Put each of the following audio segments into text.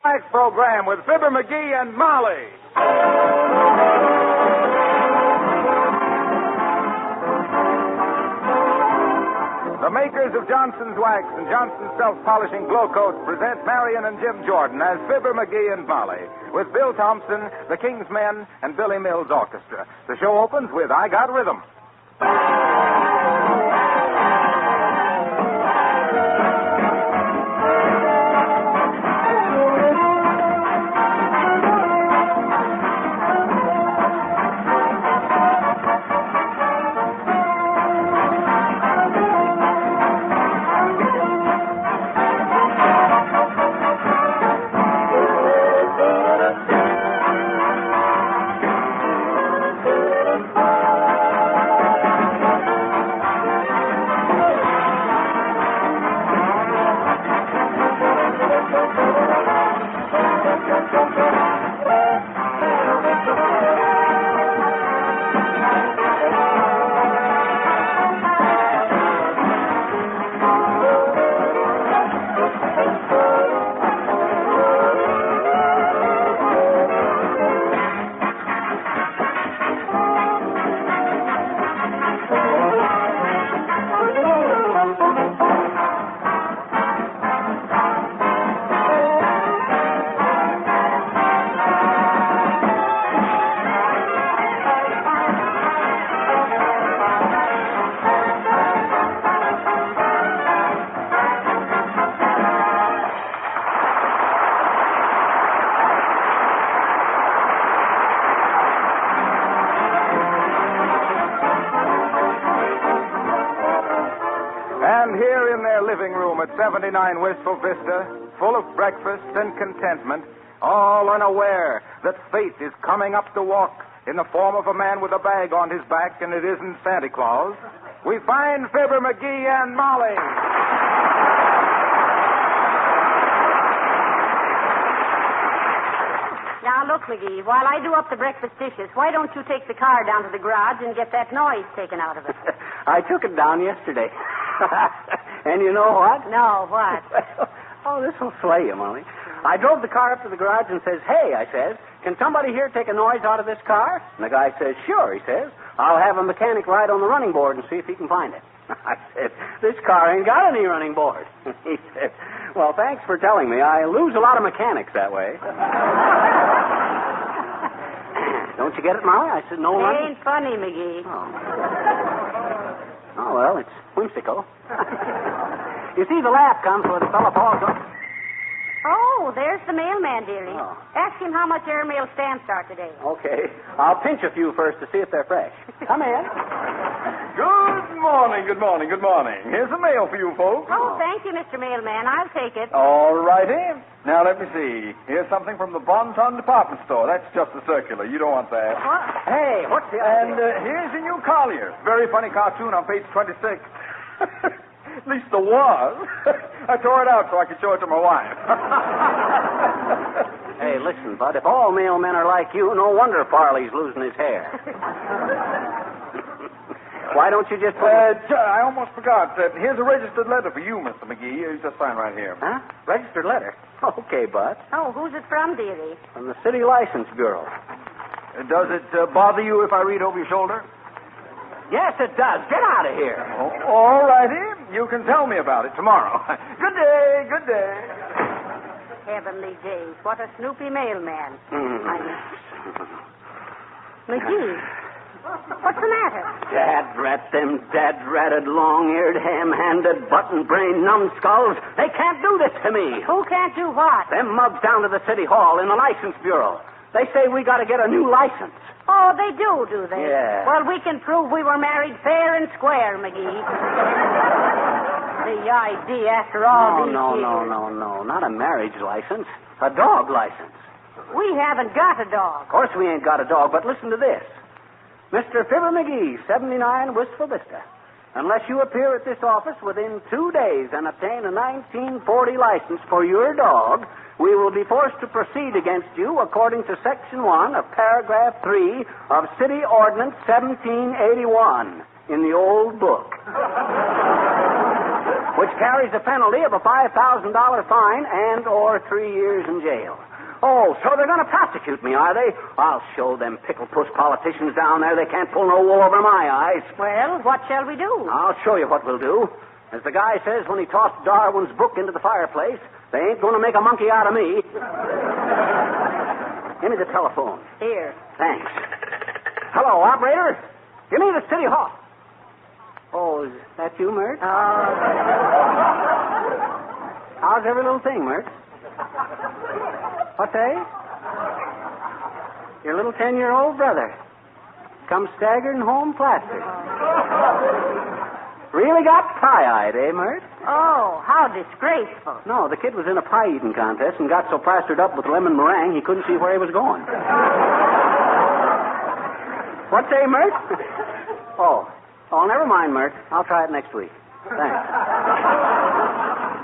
Next program with Fibber McGee and Molly. The makers of Johnson's Wax and Johnson's Self-Polishing Glow Coat present Marian and Jim Jordan as Fibber McGee and Molly, with Bill Thompson, the King's Men, and Billy Mills Orchestra. The show opens with I Got Rhythm. Here in their living room at 79 Wistful Vista, full of breakfast and contentment, all unaware that fate is coming up to walk in the form of a man with a bag on his back, and it isn't Santa Claus, we find Fibber McGee and Molly. Now, look, McGee, while I do up the breakfast dishes, why don't you take the car down to the garage and get that noise taken out of it? I took it down yesterday. And you know what? No, what? Oh, this will slay you, Molly. I drove the car up to the garage and says, "Hey," I says, "can somebody here take a noise out of this car?" And the guy says, "Sure," he says. "I'll have a mechanic ride on the running board and see if he can find it." I said, "This car ain't got any running board." He said, "Well, thanks for telling me. I lose a lot of mechanics that way." Don't you get it, Molly? I said, "No running." Ain't funny, McGee. Oh, well, it's whimsical. You see, the laugh comes when the fellow falls off. Oh, there's the mailman, dearie. Oh. Ask him how much airmail stamps are today. Okay. I'll pinch a few first to see if they're fresh. Come in. Good morning, good morning, good morning. Here's the mail for you folks. Oh, thank you, Mr. Mailman. I'll take it. All righty. Now, let me see. Here's something from the Bon Ton Department Store. That's just a circular. You don't want that. What? Hey, what's the And here's your new Collier. Very funny cartoon on page 26. At least there was. I tore it out so I could show it to my wife. Hey, listen, Bud. If all mailmen are like you, no wonder Farley's losing his hair. Why don't you just put... I almost forgot. Here's a registered letter for you, Mr. McGee. You just sign right here. Huh? Registered letter? Okay, Bud. Oh, who's it from, dearie? From the City License Bureau. Does it bother you if I read over your shoulder? Yes, it does. Get out of here. Oh, all righty. You can tell me about it tomorrow. Good day, good day. Heavenly days. What a snoopy mailman. Mm-hmm. McGee, what's the matter? Dad-rat them dad-ratted, long-eared, ham-handed, button-brained numbskulls. They can't do this to me. Who can't do what? Them mugs down to the City Hall in the License Bureau. They say we got to get a new license. Oh, they do they? Yeah. Well, we can prove we were married fair and square, McGee. The idea, after all these years. No. Not a marriage license. A dog license. We haven't got a dog. Of course we ain't got a dog, but listen to this. Mr. Fibber McGee, 79 Wistful Vista. Unless you appear at this office within 2 days and obtain a 1940 license for your dog, we will be forced to proceed against you according to Section 1 of Paragraph 3 of City Ordinance 1781 in the old book. which carries a penalty of a $5,000 fine and or 3 years in jail. Oh, so they're going to prosecute me, are they? I'll show them pickle-puss politicians down there they can't pull no wool over my eyes. Well, what shall we do? I'll show you what we'll do. As the guy says when he tossed Darwin's book into the fireplace, they ain't going to make a monkey out of me. Give me the telephone. Here. Thanks. Hello, operator. Give me the city hall. Oh, is that you, Mert? How's every little thing, Mert? What's that? Your little 10-year-old brother. Come staggering home plastered. Really got pie-eyed, eh, Mert? Oh, how disgraceful. No, the kid was in a pie-eating contest and got so plastered up with lemon meringue he couldn't see where he was going. What's that, Mert? Oh, never mind, Mert. I'll try it next week. Thanks.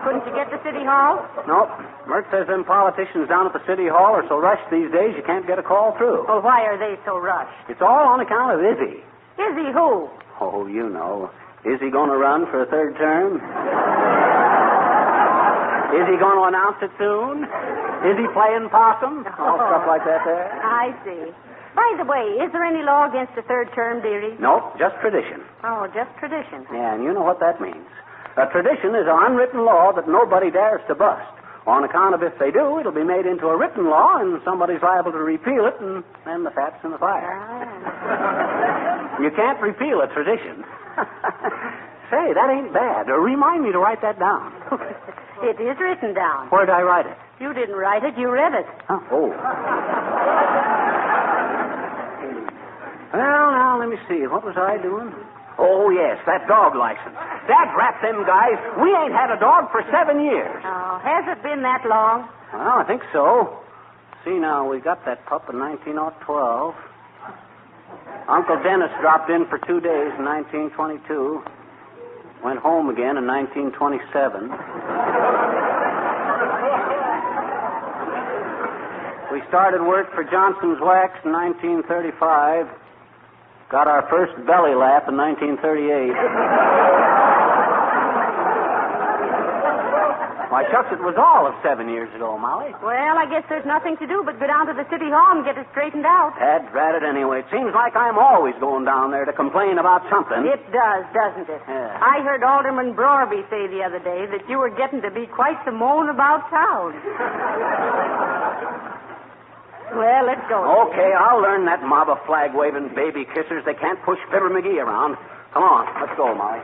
Couldn't you get to City Hall? Nope. Mert says them politicians down at the City Hall are so rushed these days you can't get a call through. Well, why are they so rushed? It's all on account of Izzy. Izzy who? Oh, you know. Is he going to run for a third term? Is he going to announce it soon? Is he playing possum? All stuff like that there. I see. By the way, is there any law against a third term, dearie? Nope, just tradition. Oh, just tradition. Yeah, and you know what that means. A tradition is an unwritten law that nobody dares to bust. On account of if they do, it'll be made into a written law, and somebody's liable to repeal it, and then the fat's in the fire. You can't repeal a tradition. Say, that ain't bad. Remind me to write that down. It is written down. Where'd I write it? You didn't write it, you read it. Huh? Oh. Well, now, let me see. What was I doing? Oh, yes, that dog license. Dad rat them guys. We ain't had a dog for 7 years. Oh, has it been that long? Well, I think so. See, now, we got that pup in 1912. Uncle Dennis dropped in for 2 days in 1922. Went home again in 1927. We started work for Johnson's Wax in 1935. Got our first belly laugh in 1938. Why, shucks, it was all of 7 years ago, Molly. Well, I guess there's nothing to do but go down to the City Hall and get it straightened out. Dad rat it anyway. It seems like I'm always going down there to complain about something. It does, doesn't it? Yeah. I heard Alderman Brorby say the other day that you were getting to be quite the moan about town. Well, let's go. Okay, I'll learn that mob of flag-waving baby kissers. They can't push Fibber McGee around. Come on, let's go, Molly.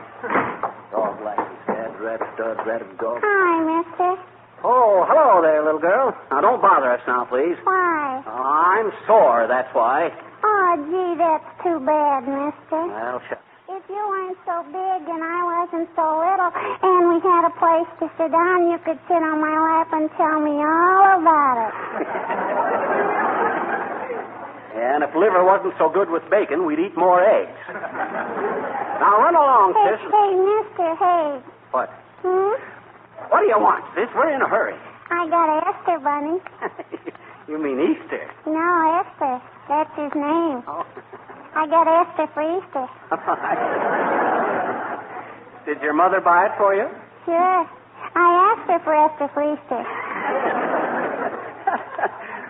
Dog license, Dad, rat, stud, rat, dog. Hi, mister. Oh, hello there, little girl. Now, don't bother us now, please. Why? I'm sore, that's why. Oh, gee, that's too bad, mister. Well, If you weren't so big and I wasn't so little and we had a place to sit down, you could sit on my lap and tell me all about it. And if liver wasn't so good with bacon, we'd eat more eggs. Now, run along, Hey, sis. hey, mister, hey. What? Hmm? What do you want, sis? We're in a hurry. I got Esther, Bunny. You mean Easter? No, Esther. That's his name. Oh. I got Esther for Easter. Did your mother buy it for you? Sure. I asked her for Esther for Easter.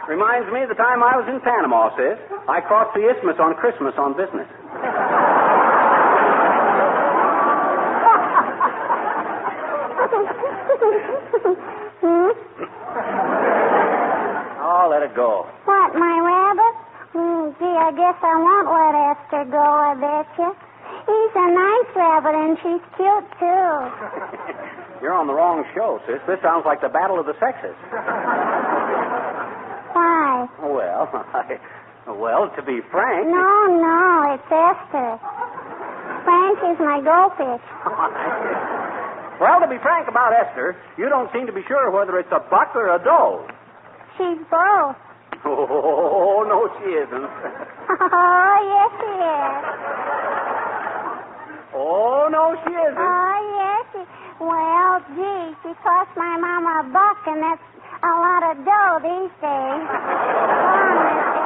Reminds me of the time I was in Panama, sis. I crossed the isthmus on Christmas on business. Oh, let it go. What, my rabbit? Gee, I guess I won't let Esther go, I bet you. He's a nice rabbit, and she's cute, too. You're on the wrong show, sis. This sounds like the battle of the sexes. Why? Well, to be frank... No, it's Esther. Frank is my goldfish. Well, to be frank about Esther, you don't seem to be sure whether it's a buck or a doe. She's both. Oh, no, she isn't. Oh, yes, she is. Oh, no, she isn't. Oh, yes, she... Well, gee, she cost my mama a buck, and that's a lot of dough these days. Come on, mister.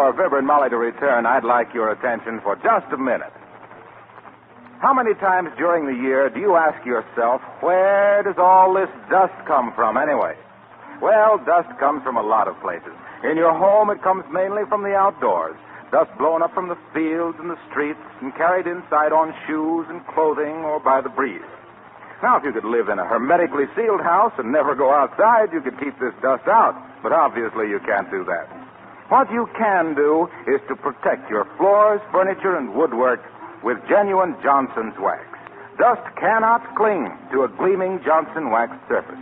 for Fibber and Molly to return, I'd like your attention for just a minute. How many times during the year do you ask yourself, where does all this dust come from anyway? Well, dust comes from a lot of places. In your home, it comes mainly from the outdoors. Dust blown up from the fields and the streets and carried inside on shoes and clothing or by the breeze. Now, if you could live in a hermetically sealed house and never go outside, you could keep this dust out. But obviously, you can't do that. What you can do is to protect your floors, furniture, and woodwork with genuine Johnson's wax. Dust cannot cling to a gleaming Johnson wax surface.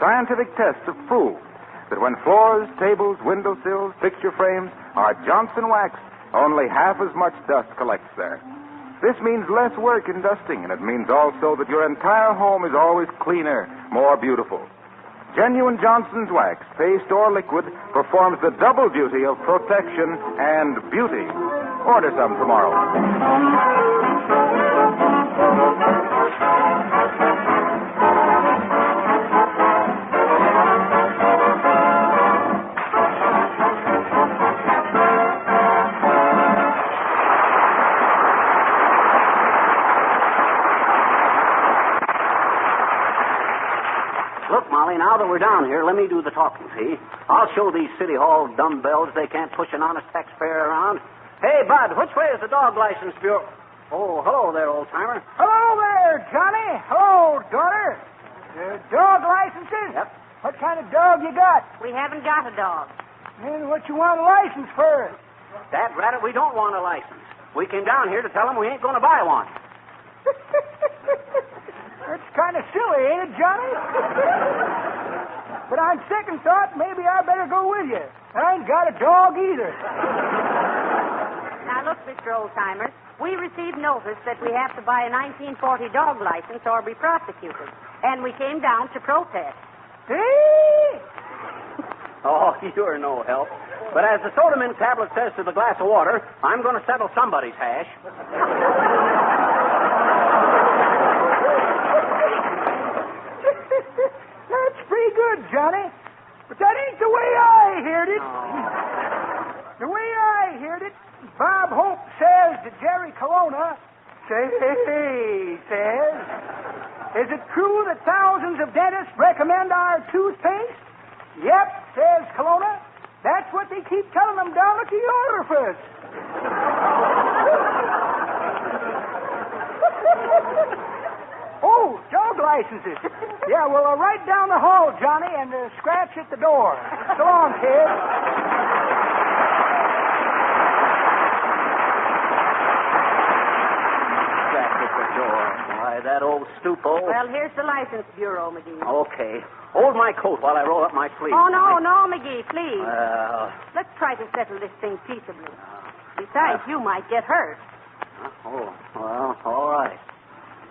Scientific tests have proved that when floors, tables, windowsills, picture frames are Johnson waxed, only half as much dust collects there. This means less work in dusting, and it means also that your entire home is always cleaner, more beautiful. Genuine Johnson's wax, paste or liquid, performs the double duty of protection and beauty. Order some tomorrow. Look, Molly, now that we're down here, let me do the talking, see? I'll show these City Hall dumbbells they can't push an honest taxpayer around. Hey, Bud, which way is the dog license bureau? Oh, hello there, old-timer. Hello there, Johnny. Hello, daughter. Dog licenses? Yep. What kind of dog you got? We haven't got a dog. And what you want a license for? Dad, Rabbit, we don't want a license. We came down here to tell them we ain't going to buy one. That's kind of silly, ain't it, Johnny? But on second thought, maybe I better go with you. I ain't got a dog either. Now, look, Mr. Oldtimer, we received notice that we have to buy a 1940 dog license or be prosecuted. And we came down to protest. Hey! Oh, you're no help. But as the soda mint tablet says to the glass of water, I'm going to settle somebody's hash. That's pretty good, Johnny. But that ain't the way I heard it. The way I heard it, Bob Hope says to Jerry Colonna, says, is it true that thousands of dentists recommend our toothpaste? Yep, says Colonna. That's what they keep telling them down at the orifice. Oh, dog licenses. Yeah, well, right down the hall, Johnny, and scratch at the door. So long, kid. Scratch at the door. Why, that old stupo. Well, here's the license bureau, McGee. Okay. Hold my coat while I roll up my sleeves. Oh, no, McGee, please. Well, Let's try to settle this thing peaceably. Besides, you might get hurt. well, all right.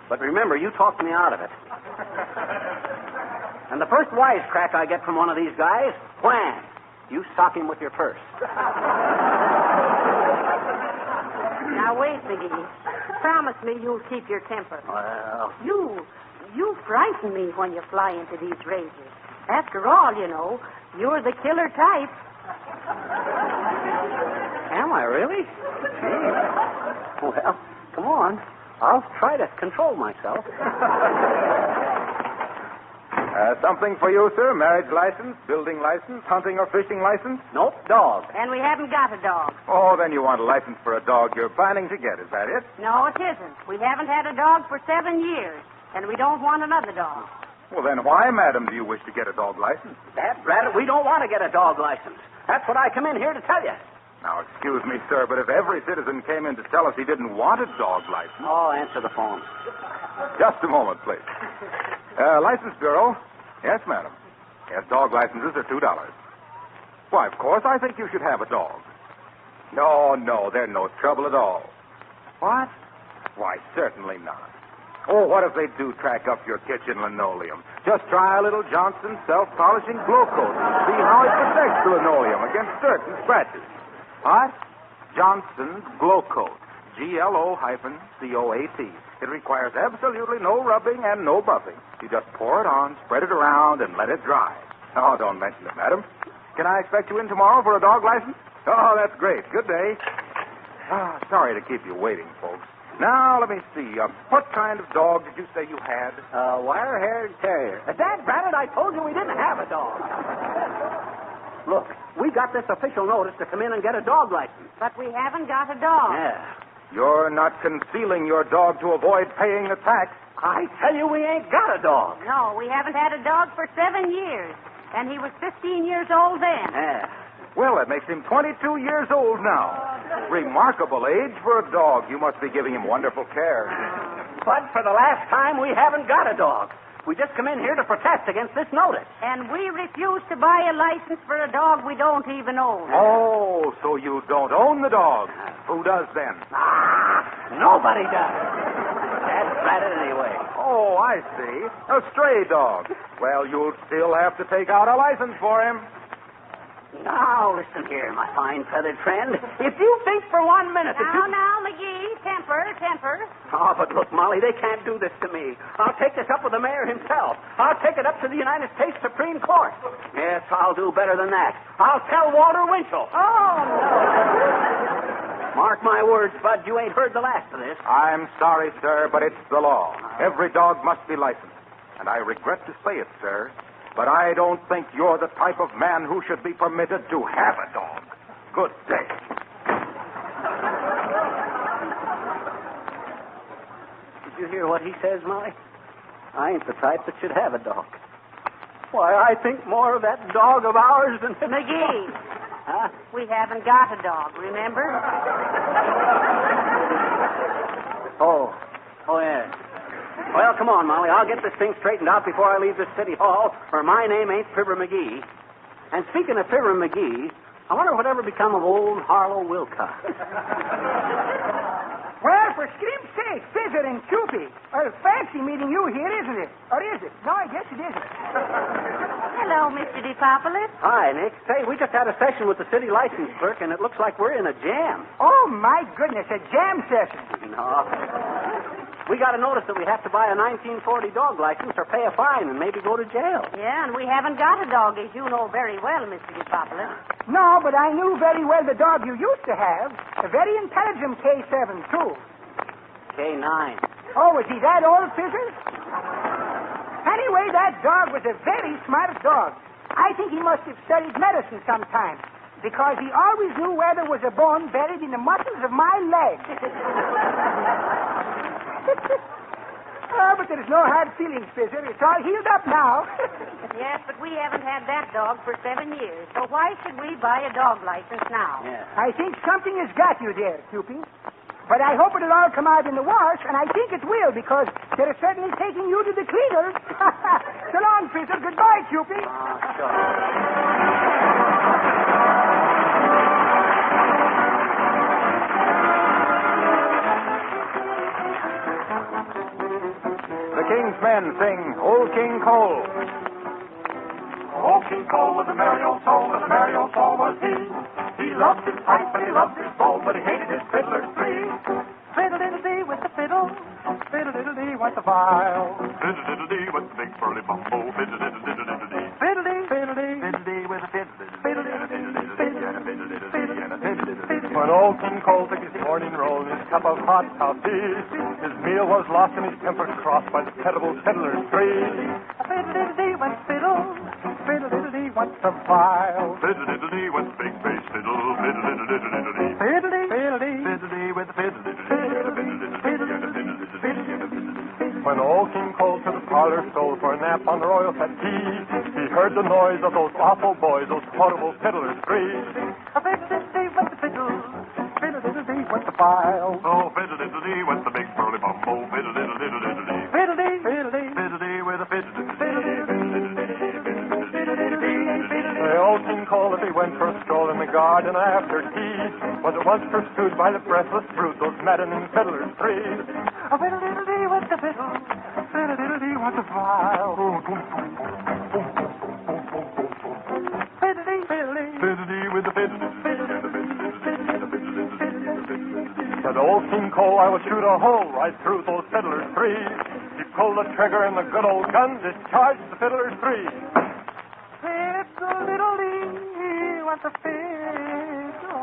But remember, you talked me out of it. And the first wisecrack I get from one of these guys, wham, you sock him with your purse. Now, wait, McGee. Promise me you'll keep your temper. Well, You frighten me when you fly into these rages. After all, you know, you're the killer type. am I really? Gee. Well, come on. I'll try to control myself. Something for you, sir? Marriage license, building license, hunting or fishing license? Nope, dog. And we haven't got a dog. Oh, then you want a license for a dog you're planning to get, is that it? No, it isn't. We haven't had a dog for 7 years, and we don't want another dog. Well, then why, madam, do you wish to get a dog license? That rabbit, we don't want to get a dog license. That's what I come in here to tell you. Now, excuse me, sir, but if every citizen came in to tell us he didn't want a dog license... Oh, answer the phone. Just a moment, please. License Bureau. Yes, madam. Yes, dog licenses are $2. Why, of course, I think you should have a dog. No, there's no trouble at all. What? Why, certainly not. Oh, what if they do track up your kitchen linoleum? Just try a little Johnson self-polishing glow coat and see how it protects the linoleum against dirt and scratches. What? Johnson's Glow Coat. GLO-COAT. It requires absolutely no rubbing and no buffing. You just pour it on, spread it around, and let it dry. Oh, don't mention it, madam. Can I expect you in tomorrow for a dog license? Oh, that's great. Good day. Sorry to keep you waiting, folks. Now, let me see. What kind of dog did you say you had? Wire-haired terrier. Dad, Brandon, I told you we didn't have a dog. Look, we got this official notice to come in and get a dog license. But we haven't got a dog. Yeah. You're not concealing your dog to avoid paying the tax. I tell you, we ain't got a dog. No, we haven't had a dog for 7 years. And he was 15 years old then. Yeah. Well, that makes him 22 years old now. Remarkable age for a dog. You must be giving him wonderful care. But for the last time, we haven't got a dog. We just come in here to protest against this notice. And we refuse to buy a license for a dog we don't even own. Oh, so you don't own the dog. Who does then? Nobody does. That's right anyway. Oh, I see. A stray dog. Well, you'll still have to take out a license for him. Now, listen here, my fine feathered friend. If you think for 1 minute that you... Now, McGee, temper. Oh, but look, Molly, they can't do this to me. I'll take this up with the mayor himself. I'll take it up to the United States Supreme Court. Yes, I'll do better than that. I'll tell Walter Winchell. Oh, no. Mark my words, Bud, you ain't heard the last of this. I'm sorry, sir, but it's the law. Every dog must be licensed. And I regret to say it, sir, but I don't think you're the type of man who should be permitted to have a dog. Good day. Did you hear what he says, Molly? I ain't the type that should have a dog. Why, I think more of that dog of ours than... McGee. Huh? We haven't got a dog, remember? Oh, yeah. Well, come on, Molly. I'll get this thing straightened out before I leave this city hall, or my name ain't Fibber McGee. And speaking of Fibber McGee, I wonder whatever become of old Harlow Wilcox. Well, for scrim's sake, Fizzer and Cupid. Well, fancy meeting you here, isn't it? Or is it? No, I guess it isn't. Hello, Mr. DePopulis. Hi, Nick. Say, we just had a session with the city license clerk, and it looks like we're in a jam. Oh, my goodness, a jam session. No. We got a notice that we have to buy a 1940 dog license or pay a fine and maybe go to jail. Yeah, and we haven't got a dog, as you know very well, Mr. DePopulis. No, but I knew very well the dog you used to have. A very intelligent K7, too. K9. Oh, was he that old, Fizzer? Anyway, that dog was a very smart dog. I think he must have studied medicine sometime, because he always knew where there was a bone buried in the muscles of my leg. Oh, but there's no hard feelings, Fizzer. It's all healed up now. Yes, but we haven't had that dog for 7 years, so why should we buy a dog license now? Yeah. I think something has got you there, Cupid. But I hope it'll all come out in the wash, and I think it will, because they're certainly taking you to the cleaners. So long, Fizzer. Goodbye, Cupid. The King's men sing Old King Cole. Old King Cole was a merry old soul, and a merry old soul was he. He loved his pipe and he loved his bowl, but he hated his fiddler tree. Fiddle-diddle-dee with the fiddle, fiddle-diddle-dee with the viol. Fiddle-diddle-dee with the big burly bumbo, fiddle-diddle-diddle-dee. Fiddle-dee, Fiddle-dee, fiddle-dee with a fiddle-diddle-diddle-dee. When old King Cole took his morning roll in his cup of hot coffee, his meal was lost and his temper crossed by the terrible fiddler's tree. Fiddle-diddle-dee went fiddle, fiddle-diddle-dee went the viol. Fiddle-diddle-dee with the big bass fiddle, fiddle-diddle-diddle-dee. Fiddle-dee, fiddle-dee, Fiddle-dee with the fiddle-diddle-dee. when old King Cole to the parlor stole for a nap on the royal settee, he heard the noise of those awful boys, those horrible fiddlers three. Fiddle-diddle-dee went the fiddle, fiddle-diddle-dee went the viol. Oh, fiddle-diddle-dee with the big burly bumbo, fiddle-diddle-diddle-dee. Fiddle-dee, fiddle-dee, Fiddle-dee with a fiddle-diddle-dee. Old King Cole, as he went for a stroll in the garden after tea, was at once pursued by the breathless brute, those maddening fiddlers three. Fiddle-diddle-dee with the fiddle, fiddle-diddle-dee with the viol. Fiddle-dee, fiddle-dee, Fiddle-dee with the fiddle-diddle-dee. said old King Cole, I will shoot a hole right through those fiddlers three. He pulled the trigger and the good old gun discharged the fiddlers three. Fiddle-diddle-dee went the fiddle.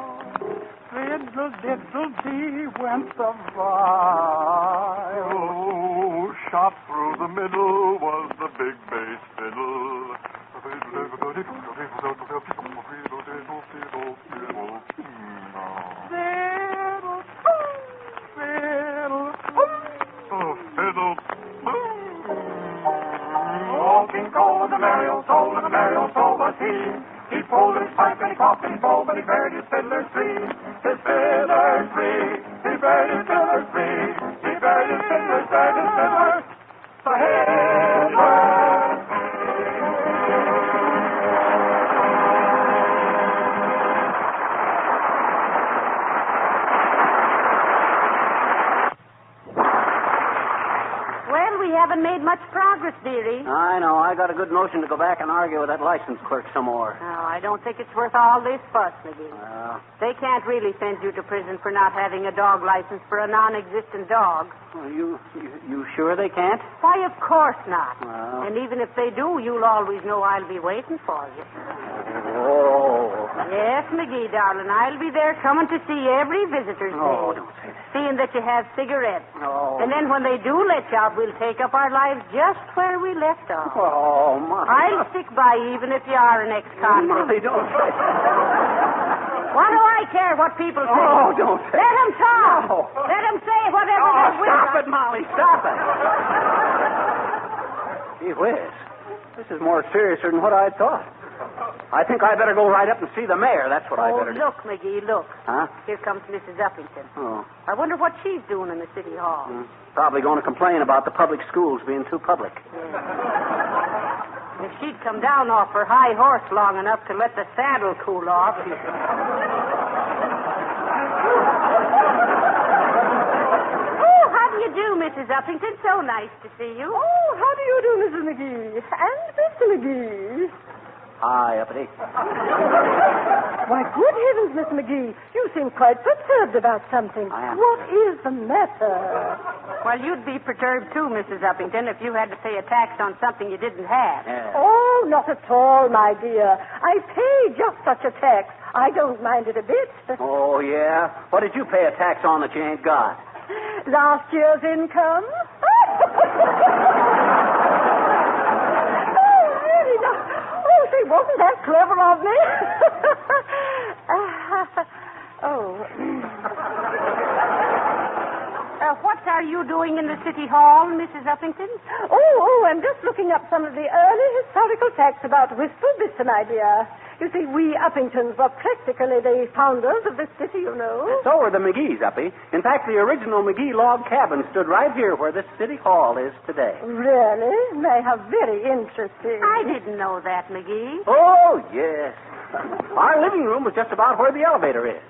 Fiddle-diddle-dee went the viol. Shot through the middle was the big bass fiddle. Old King Cole was a merry old soul, and a merry old soul was he. He pulled his pipe and he coughed and he bowled, but he buried his fiddler's tree. His fiddler's tree. He buried his fiddler's tree. He buried his fiddler's, buried his fiddler. The fiddler. We haven't made much progress, dearie. I know. I got a good notion to go back and argue with that license clerk some more. No, I don't think it's worth all this fuss, McGee. Well, They can't really send you to prison for not having a dog license for a non-existent dog. you sure they can't? Why, of course not. Well. And even if they do, you'll always know I'll be waiting for you. Oh. Yes, McGee, darling. I'll be there coming to see every visitor's Oh, day. don't say that. Seeing that you have cigarettes. Oh. And then when they do let you out, we'll take up our lives just where we left off. Oh, Molly. I'll stick by you even if you are an ex-convict. Molly, don't say that. What do I care what people say? Oh, don't say Let them talk. No. Let them say whatever Oh, they will. stop it, Molly. Stop it. Gee whiz. This is more serious than what I thought. I think I better go right up and see the mayor. That's what I better do. Look, McGee, look. Huh? Here comes Mrs. Uppington. Oh. I wonder what she's doing in the city hall. Probably going to complain about the public schools being too public. If she'd come down off her high horse long enough to let the saddle cool off. Oh, how do you do, Mrs. Uppington? So nice to see you. Oh, how do you do, Mrs. McGee? And Mr. McGee. Hi, Uppity. Why, good heavens, Miss McGee. You seem quite perturbed about something. I am. What is the matter? Well, you'd be perturbed, too, Mrs. Uppington, if you had to pay a tax on something you didn't have. Yeah. Oh, not at all, my dear. I pay just such a tax. I don't mind it a bit. Oh, yeah? What did you pay a tax on that you ain't got? Last year's income? Say, wasn't that clever of me? What are you doing in the city hall, Mrs. Uppington? Oh, I'm just looking up some of the early historical facts about Wistful Vista, my dear. You see, we Uppingtons were practically the founders of this city, you know. So were the McGees, Uppy. In fact, the original McGee log cabin stood right here where this city hall is today. Really? May how very interesting. I didn't know that, McGee. Oh, yes. Our living room was just about where the elevator is.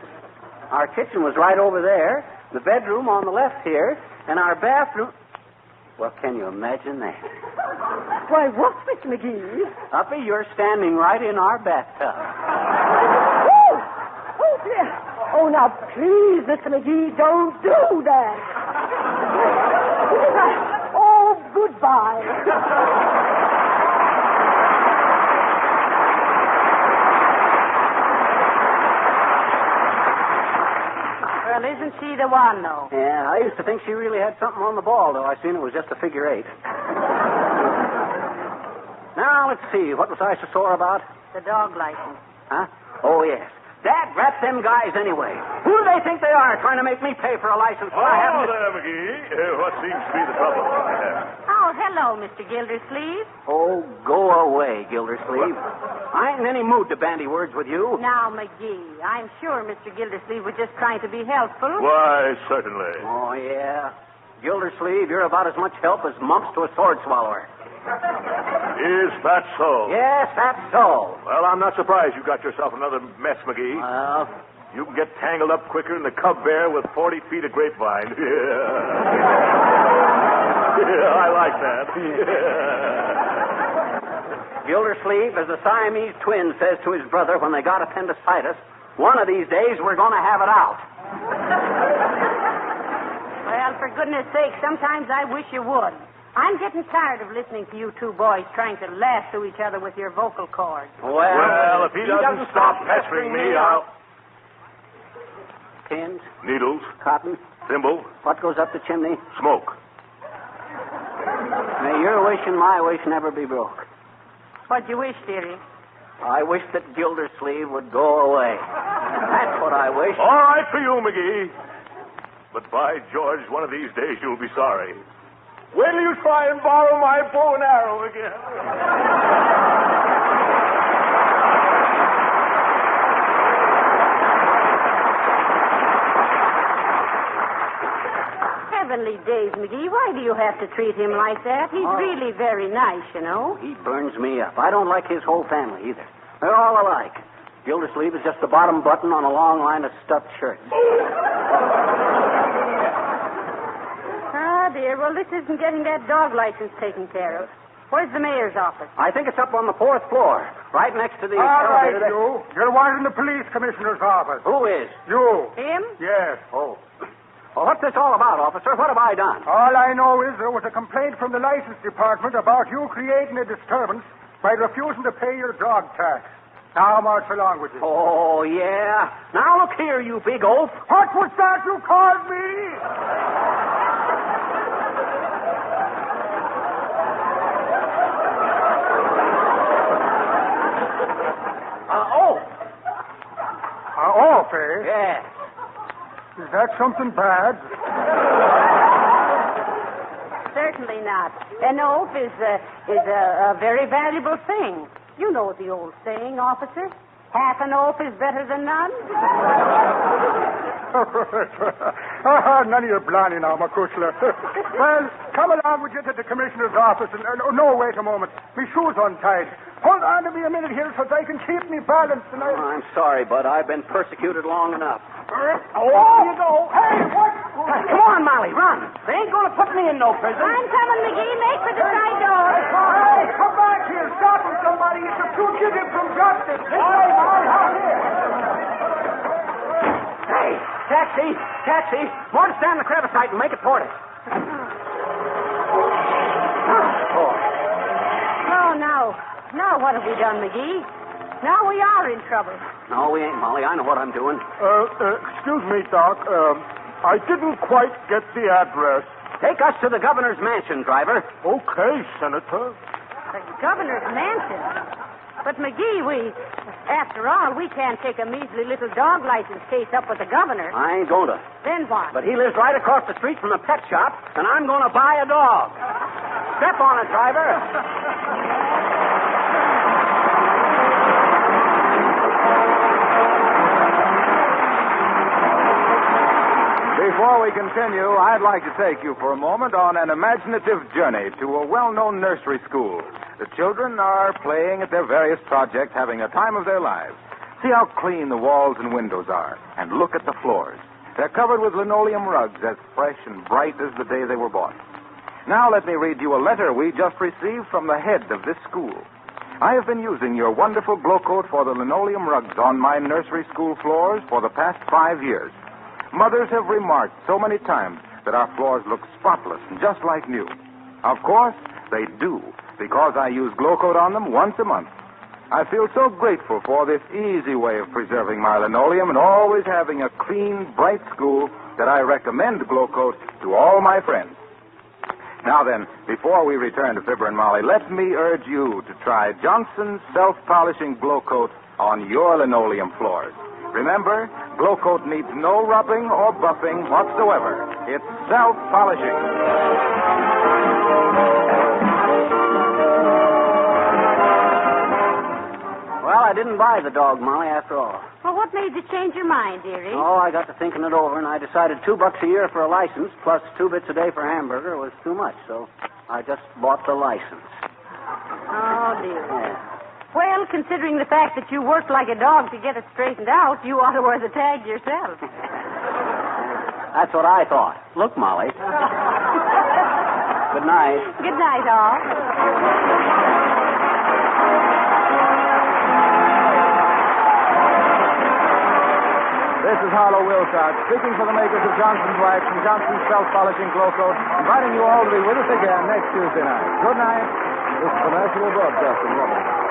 Our kitchen was right over there, the bedroom on the left here, and our bathroom... Well, can you imagine that? Why, what, Mr. McGee? Uppy, you're standing right in our bathtub. Oh, dear. Oh, now, please, Mr. McGee, don't do that. Oh, goodbye. Well, isn't she the one, though? Yeah, I used to think she really had something on the ball, though I seen it was just a figure eight. Now, let's see. What was I so sore about? The dog license. Huh? Oh, yes. Dad, rat them guys anyway. Who do they think they are trying to make me pay for a license when I haven't... there, McGee. What seems to be the trouble? Oh, hello, Mr. Gildersleeve. Oh, go away, Gildersleeve. I ain't in any mood to bandy words with you. Now, McGee, I'm sure Mr. Gildersleeve was just trying to be helpful. Why, certainly. Oh, yeah. Gildersleeve, you're about as much help as mumps to a sword swallower. Is that so? Yes, that's so. Well, I'm not surprised you got yourself another mess, McGee. Well, You can get tangled up quicker than a cub bear with 40 feet of grapevine. Yeah, I like that. Gildersleeve, as the Siamese twin says to his brother when they got appendicitis, one of these days we're going to have it out. Well, for goodness sake, sometimes I wish you would. I'm getting tired of listening to you two boys trying to lasso each other with your vocal cords. Well, If he doesn't stop pestering me, I'll... Pins? Needles. Cotton? Thimble. What goes up the chimney? Smoke. May your wish and my wish never be broke. What'd you wish, dearie? I wish that Gildersleeve would go away. That's what I wish. All right for you, McGee. But by George, one of these days you'll be sorry. Wait till you try and borrow my bow and arrow again. Heavenly days, McGee. Why do you have to treat him like that? He's really very nice, you know. He burns me up. I don't like his whole family either. They're all alike. Gildersleeve is just the bottom button on a long line of stuffed shirts. Ah, dear. Well, this isn't getting that dog license taken care of. Where's the mayor's office? I think it's up on the 4th floor, right next to the... All right, you. You're wanted in the police commissioner's office. Who is? You. Him? Yes. Oh. Well, what's this all about, officer? What have I done? All I know is there was a complaint from the license department about you creating a disturbance by refusing to pay your dog tax. Now march along with you. Oh, yeah? Now look here, you big oaf. What was that you called me? Oaf. Off, eh? Yes. Is that something bad? Certainly not. An oaf is a very valuable thing. You know the old saying, officer. Half an oaf is better than none. None of your blarney now, McCushler. Well, come along with you to the commissioner's office. And, no, wait a moment. My shoe's untied. Hold on to me a minute here so that I can keep me balanced. And Oh, I'm sorry, Bud. I've been persecuted long enough. Oh, here you go. Hey, what? Come on, Molly, run. They ain't going to put me in no prison. I'm coming, McGee. Make for the side door. Hey, come back here. Stop him, somebody. It's a fugitive from justice. This way, Molly. Out here. Hey, taxi. More to stand in the crevice and make it toward us. Oh, now what have we done, McGee? Now we are in trouble. No, we ain't, Molly. I know what I'm doing. Excuse me, Doc. I didn't quite get the address. Take us to the governor's mansion, driver. Okay, Senator. The governor's mansion. But, McGee, after all, we can't take a measly little dog license case up with the governor. I ain't going to. Then what? But he lives right across the street from the pet shop, and I'm going to buy a dog. Step on it, driver. Before we continue, I'd like to take you for a moment on an imaginative journey to a well-known nursery school. The children are playing at their various projects, having a time of their lives. See how clean the walls and windows are, and look at the floors. They're covered with linoleum rugs as fresh and bright as the day they were bought. Now let me read you a letter we just received from the head of this school. I have been using your wonderful glow coat for the linoleum rugs on my nursery school floors for the past 5 years. Mothers have remarked so many times that our floors look spotless and just like new. Of course, they do, because I use Glow Coat on them once a month. I feel so grateful for this easy way of preserving my linoleum and always having a clean, bright school that I recommend Glow Coat to all my friends. Now then, before we return to Fibber and Molly, let me urge you to try Johnson's self-polishing Glow Coat on your linoleum floors. Remember, Glow Coat needs no rubbing or buffing whatsoever. It's self-polishing. Well, I didn't buy the dog, Molly, after all. Well, what made you change your mind, dearie? Oh, I got to thinking it over, and I decided $2 a year for a license plus 2 bits a day for hamburger was too much, so I just bought the license. Oh, dear. Yeah. Well, considering the fact that you worked like a dog to get it straightened out, you ought to wear the tag yourself. That's what I thought. Look, Molly. Good night. Good night, all. This is Harlow Wilcox, speaking for the makers of Johnson's Wax and Johnson's Self-Polishing Glow Coat, inviting you all to be with us again next Tuesday night. Good night. This is the National Broadcasting Company.